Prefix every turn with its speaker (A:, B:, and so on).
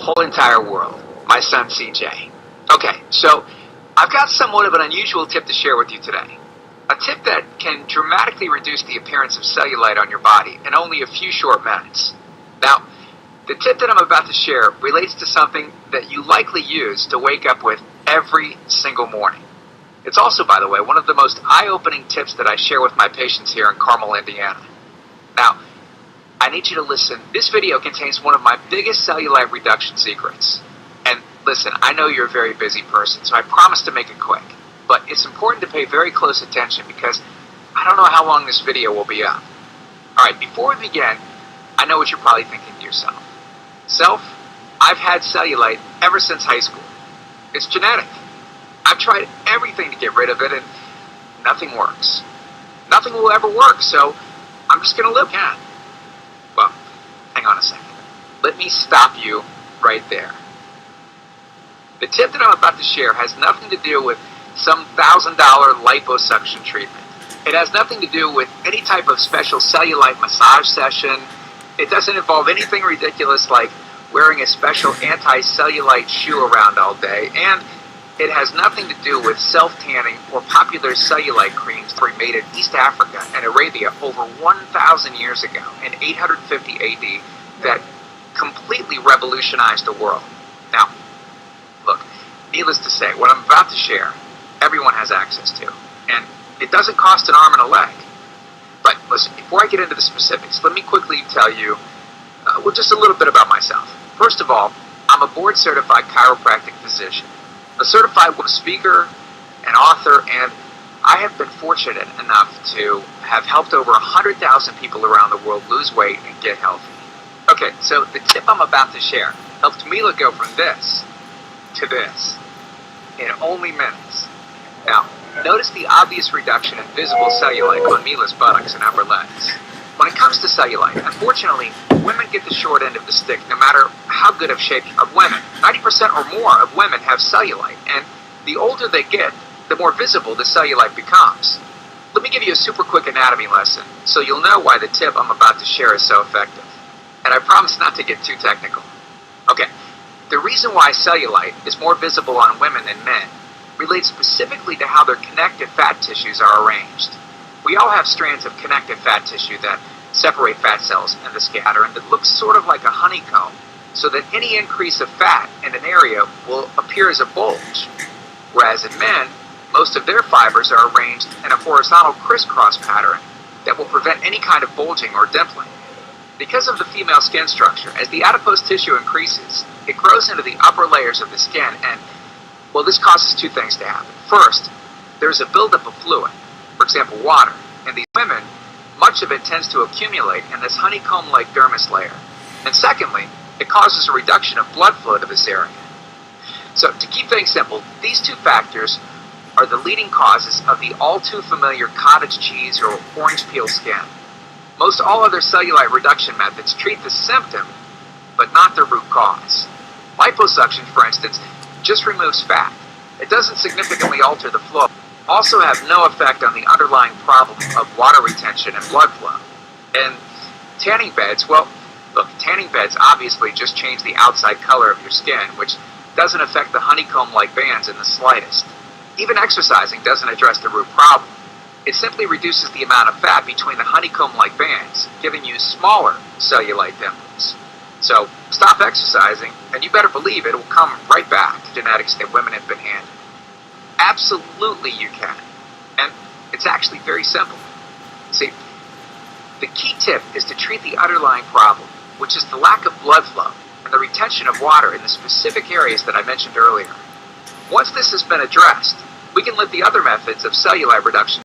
A: whole entire world, my son CJ. Okay, so I've got somewhat of an unusual tip to share with you today. A tip that can dramatically reduce the appearance of cellulite on your body in only a few short minutes. Now, the tip that I'm about to share relates to something that you likely use to wake up with every single morning. It's also, by the way, one of the most eye-opening tips that I share with my patients here in Carmel, Indiana. Now, I need you to listen. This video contains one of my biggest cellulite reduction secrets. And listen, I know you're a very busy person, so I promise to make it quick. But it's important to pay very close attention because I don't know how long this video will be up. Alright, before we begin, I know what you're probably thinking to yourself. Self, I've had cellulite ever since high school. It's genetic. I've tried everything to get rid of it and nothing works. Nothing will ever work, so I'm just going to live again. Well, hang on a second. Let me stop you right there. The tip that I'm about to share has nothing to do with some $1,000 liposuction treatment. It has nothing to do with any type of special cellulite massage session. It doesn't involve anything ridiculous like wearing a special anti-cellulite shoe around all day, and it has nothing to do with self-tanning or popular cellulite creams that were made in East Africa and Arabia over 1,000 years ago in 850 AD that completely revolutionized the world. Now, look, needless to say, what I'm about to share, everyone has access to, and it doesn't cost an arm and a leg. But listen, before I get into the specifics, let me quickly tell you just a little bit about myself. First of all, I'm a board-certified chiropractic physician, a certified speaker, an author, and I have been fortunate enough to have helped over 100,000 people around the world lose weight and get healthy. Okay, so the tip I'm about to share helped Mila go from this to this in only minutes. Now, notice the obvious reduction in visible cellulite on Mila's buttocks and upper legs. When it comes to cellulite, unfortunately, women get the short end of the stick no matter how good of shape of women. 90% or more of women have cellulite, and the older they get, the more visible the cellulite becomes. Let me give you a super quick anatomy lesson so you'll know why the tip I'm about to share is so effective. And I promise not to get too technical. Okay, the reason why cellulite is more visible on women than men relates specifically to how their connective fat tissues are arranged. We all have strands of connective fat tissue that separate fat cells in the scatter, and it looks sort of like a honeycomb, so that any increase of fat in an area will appear as a bulge. Whereas in men, most of their fibers are arranged in a horizontal crisscross pattern that will prevent any kind of bulging or dimpling. Because of the female skin structure, as the adipose tissue increases, it grows into the upper layers of the skin, and well, this causes two things to happen. First, there's a buildup of fluid, for example, water. In these women, much of it tends to accumulate in this honeycomb-like dermis layer. And secondly, it causes a reduction of blood flow to this area. So, to keep things simple, these two factors are the leading causes of the all-too-familiar cottage cheese or orange peel skin. Most all other cellulite reduction methods treat the symptom, but not the root cause. Liposuction, for instance, just removes fat. It doesn't significantly alter the flow. Also have no effect on the underlying problem of water retention and blood flow. And tanning beds, well, look, tanning beds obviously just change the outside color of your skin, which doesn't affect the honeycomb-like bands in the slightest. Even exercising doesn't address the root problem. It simply reduces the amount of fat between the honeycomb-like bands, giving you smaller cellulite dimples. So stop exercising, and you better believe it will come right back to genetics that women have been handed. Absolutely you can. And it's actually very simple. See, the key tip is to treat the underlying problem, which is the lack of blood flow and the retention of water in the specific areas that I mentioned earlier. Once this has been addressed, we can let the other methods of cellulite reduction